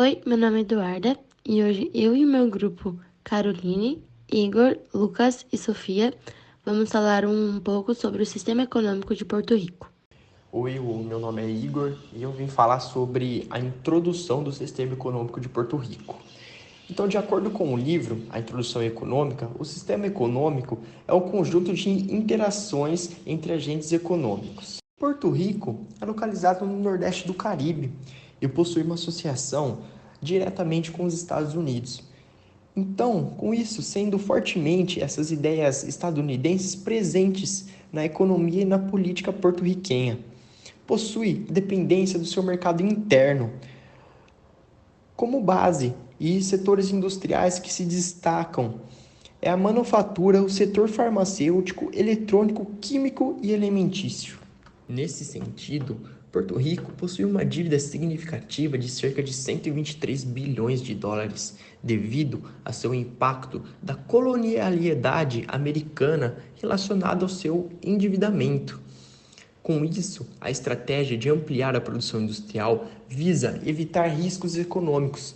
Oi, meu nome é Eduarda e hoje eu e o meu grupo Caroline, Igor, Lucas e Sofia vamos falar um pouco sobre o sistema econômico de Porto Rico. Oi, o meu nome é Igor e eu vim falar sobre a introdução do sistema econômico de Porto Rico. Então, de acordo com o livro, A Introdução Econômica, o sistema econômico é o conjunto de interações entre agentes econômicos. Porto Rico é localizado no Nordeste do Caribe e possui uma associação diretamente com os Estados Unidos. Então, com isso, sendo fortemente essas ideias estadunidenses presentes na economia e na política porto-riquenha, possui dependência do seu mercado interno como base e setores industriais que se destacam é a manufatura, o setor farmacêutico, eletrônico, químico e alimentício. Nesse sentido, Porto Rico possui uma dívida significativa de cerca de 123 bilhões de dólares, devido a seu impacto da colonialidade americana relacionada ao seu endividamento. Com isso, a estratégia de ampliar a produção industrial visa evitar riscos econômicos,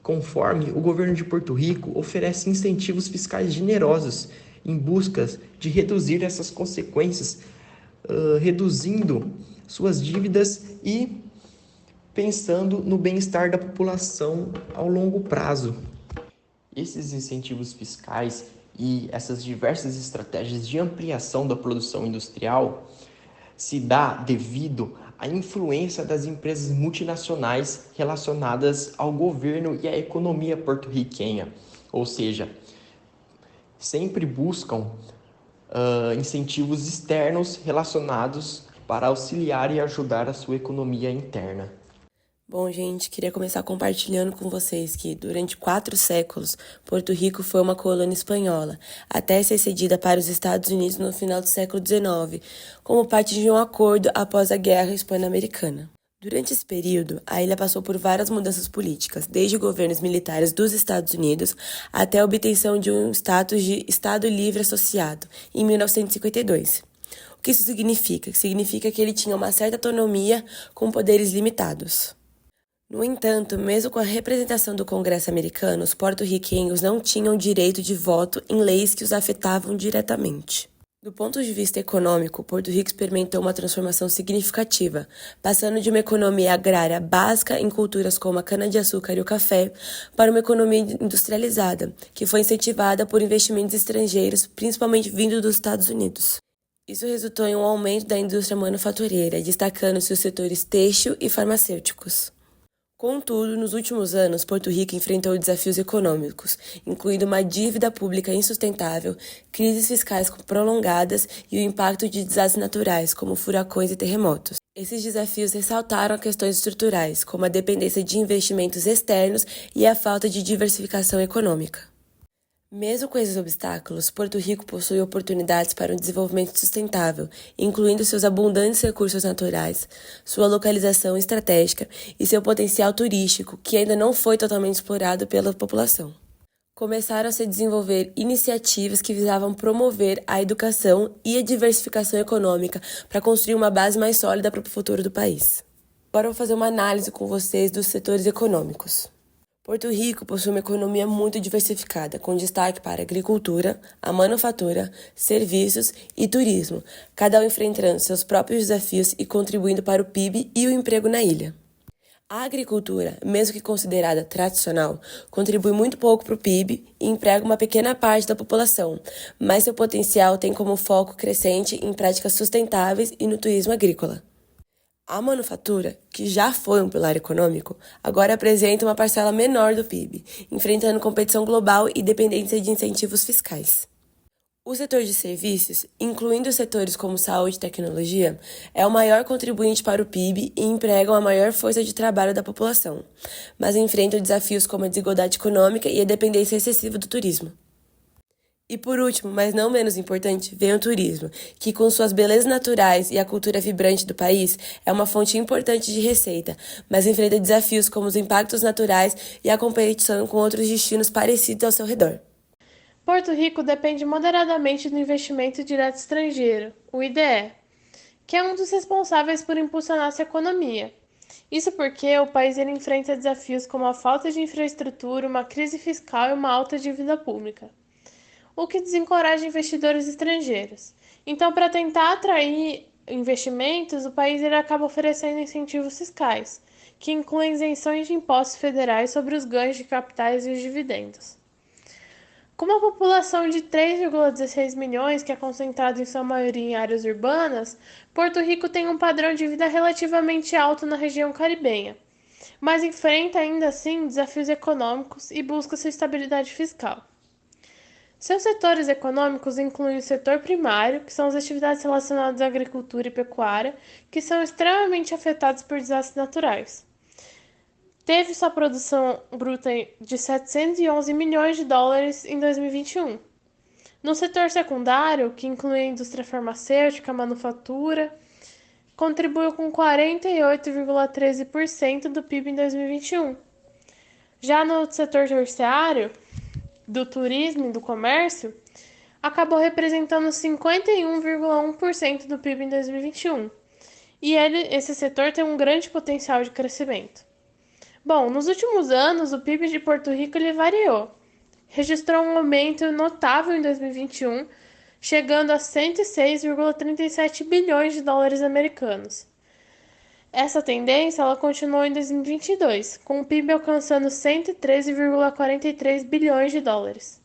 conforme o governo de Porto Rico oferece incentivos fiscais generosos em busca de reduzir essas consequências, reduzindo suas dívidas e pensando no bem-estar da população ao longo prazo. Esses incentivos fiscais e essas diversas estratégias de ampliação da produção industrial se dá devido à influência das empresas multinacionais relacionadas ao governo e à economia porto-riquenha, ou seja, sempre buscam incentivos externos relacionados para auxiliar e ajudar a sua economia interna. Bom, gente, queria começar compartilhando com vocês que, durante 4 séculos, Porto Rico foi uma colônia espanhola, até ser cedida para os Estados Unidos no final do século XIX, como parte de um acordo após a Guerra Hispano-Americana. Durante esse período, a ilha passou por várias mudanças políticas, desde governos militares dos Estados Unidos até a obtenção de um status de Estado Livre Associado, em 1952. O que isso significa? Significa que ele tinha uma certa autonomia com poderes limitados. No entanto, mesmo com a representação do Congresso americano, os porto-riquenhos não tinham direito de voto em leis que os afetavam diretamente. Do ponto de vista econômico, Porto Rico experimentou uma transformação significativa, passando de uma economia agrária básica em culturas como a cana-de-açúcar e o café, para uma economia industrializada, que foi incentivada por investimentos estrangeiros, principalmente vindo dos Estados Unidos. Isso resultou em um aumento da indústria manufatureira, destacando-se os setores têxtil e farmacêuticos. Contudo, nos últimos anos, Porto Rico enfrentou desafios econômicos, incluindo uma dívida pública insustentável, crises fiscais prolongadas e o impacto de desastres naturais, como furacões e terremotos. Esses desafios ressaltaram questões estruturais, como a dependência de investimentos externos e a falta de diversificação econômica. Mesmo com esses obstáculos, Porto Rico possui oportunidades para um desenvolvimento sustentável, incluindo seus abundantes recursos naturais, sua localização estratégica e seu potencial turístico, que ainda não foi totalmente explorado pela população. Começaram a se desenvolver iniciativas que visavam promover a educação e a diversificação econômica para construir uma base mais sólida para o futuro do país. Agora eu vou fazer uma análise com vocês dos setores econômicos. Porto Rico possui uma economia muito diversificada, com destaque para a agricultura, a manufatura, serviços e turismo, cada um enfrentando seus próprios desafios e contribuindo para o PIB e o emprego na ilha. A agricultura, mesmo que considerada tradicional, contribui muito pouco para o PIB e emprega uma pequena parte da população, mas seu potencial tem como foco crescente em práticas sustentáveis e no turismo agrícola. A manufatura, que já foi um pilar econômico, agora apresenta uma parcela menor do PIB, enfrentando competição global e dependência de incentivos fiscais. O setor de serviços, incluindo setores como saúde e tecnologia, é o maior contribuinte para o PIB e emprega a maior força de trabalho da população, mas enfrenta desafios como a desigualdade econômica e a dependência excessiva do turismo. E por último, mas não menos importante, vem o turismo, que com suas belezas naturais e a cultura vibrante do país, é uma fonte importante de receita, mas enfrenta desafios como os impactos naturais e a competição com outros destinos parecidos ao seu redor. Porto Rico depende moderadamente do investimento direto estrangeiro, o IDE, que é um dos responsáveis por impulsionar sua economia. Isso porque o país ele enfrenta desafios como a falta de infraestrutura, uma crise fiscal e uma alta dívida pública, o que desencoraja investidores estrangeiros. Então, para tentar atrair investimentos, o país ele acaba oferecendo incentivos fiscais, que incluem isenções de impostos federais sobre os ganhos de capitais e os dividendos. Com uma população de 3,16 milhões, que é concentrada em sua maioria em áreas urbanas, Porto Rico tem um padrão de vida relativamente alto na região caribenha, mas enfrenta ainda assim desafios econômicos e busca sua estabilidade fiscal. Seus setores econômicos incluem o setor primário, que são as atividades relacionadas à agricultura e pecuária, que são extremamente afetados por desastres naturais. Teve sua produção bruta de 711 milhões de dólares em 2021. No setor secundário, que inclui a indústria farmacêutica, a manufatura, contribuiu com 48,13% do PIB em 2021. Já no setor terciário, do turismo e do comércio, acabou representando 51,1% do PIB em 2021. E esse setor tem um grande potencial de crescimento. Bom, nos últimos anos, o PIB de Porto Rico ele variou. Registrou um aumento notável em 2021, chegando a 106,37 bilhões de dólares americanos. Essa tendência ela continuou em 2022, com o PIB alcançando 113,43 bilhões de dólares.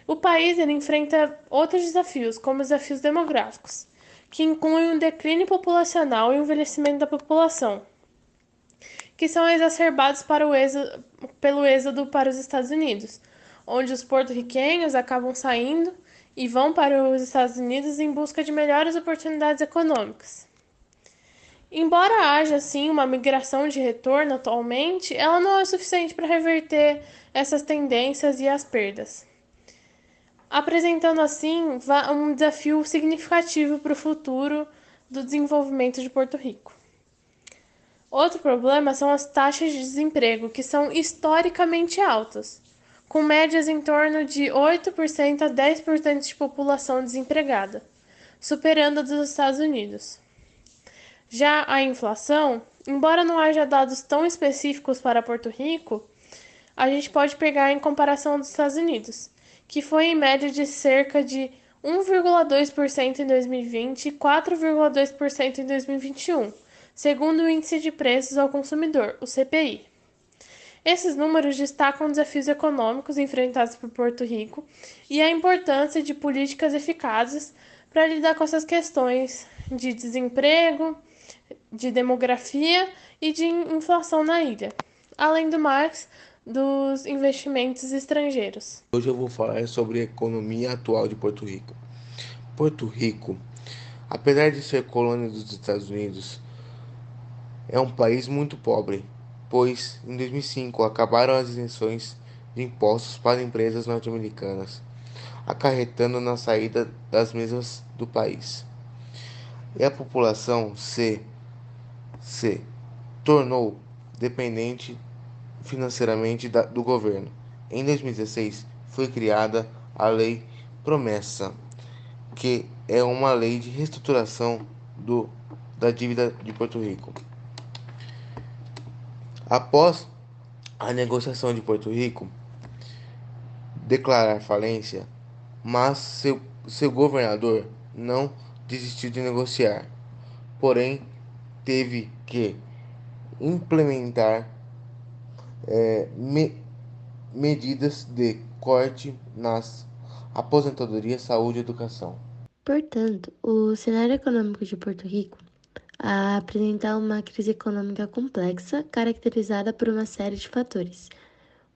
O país ele enfrenta outros desafios, como os desafios demográficos, que incluem um declínio populacional e o envelhecimento da população, que são exacerbados pelo êxodo para os Estados Unidos, onde os porto-riquenhos acabam saindo e vão para os Estados Unidos em busca de melhores oportunidades econômicas. Embora haja, sim, uma migração de retorno atualmente, ela não é suficiente para reverter essas tendências e as perdas, apresentando, assim, um desafio significativo para o futuro do desenvolvimento de Porto Rico. Outro problema são as taxas de desemprego, que são historicamente altas, com médias em torno de 8% a 10% de população desempregada, superando a dos Estados Unidos. Já a inflação, embora não haja dados tão específicos para Porto Rico, a gente pode pegar em comparação dos Estados Unidos, que foi em média de cerca de 1,2% em 2020 e 4,2% em 2021, segundo o Índice de Preços ao Consumidor, o CPI. Esses números destacam desafios econômicos enfrentados por Porto Rico e a importância de políticas eficazes para lidar com essas questões de desemprego, de demografia e de inflação na ilha, além do mais, dos investimentos estrangeiros. Hoje eu vou falar sobre a economia atual de Porto Rico. Porto Rico, apesar de ser colônia dos Estados Unidos, é um país muito pobre, pois em 2005 acabaram as isenções de impostos para empresas norte-americanas, acarretando na saída das mesmas do país. E a população se tornou dependente financeiramente do governo. Em 2016 foi criada a Lei Promessa, que é uma lei de reestruturação da dívida de Porto Rico. Após a negociação de Porto Rico declarar falência, mas seu governador não desistiu de negociar, porém teve que implementar medidas de corte nas aposentadorias, saúde e educação. Portanto, o cenário econômico de Porto Rico apresenta uma crise econômica complexa, caracterizada por uma série de fatores.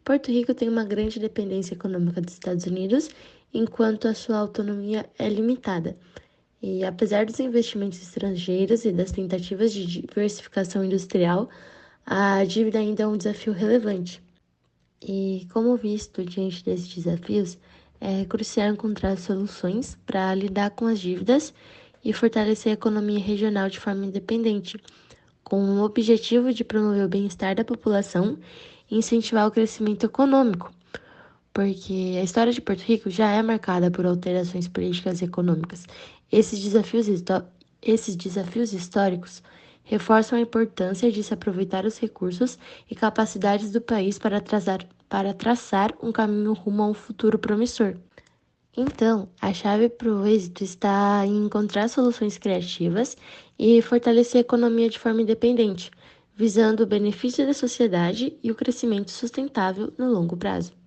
Porto Rico tem uma grande dependência econômica dos Estados Unidos, enquanto a sua autonomia é limitada. E apesar dos investimentos estrangeiros e das tentativas de diversificação industrial, a dívida ainda é um desafio relevante. E, como visto diante desses desafios, é crucial encontrar soluções para lidar com as dívidas e fortalecer a economia regional de forma independente, com o objetivo de promover o bem-estar da população e incentivar o crescimento econômico, porque a história de Porto Rico já é marcada por alterações políticas e econômicas. Esses desafios históricos reforçam a importância de se aproveitar os recursos e capacidades do país para traçar um caminho rumo a um futuro promissor. Então, a chave para o êxito está em encontrar soluções criativas e fortalecer a economia de forma independente, visando o benefício da sociedade e o crescimento sustentável no longo prazo.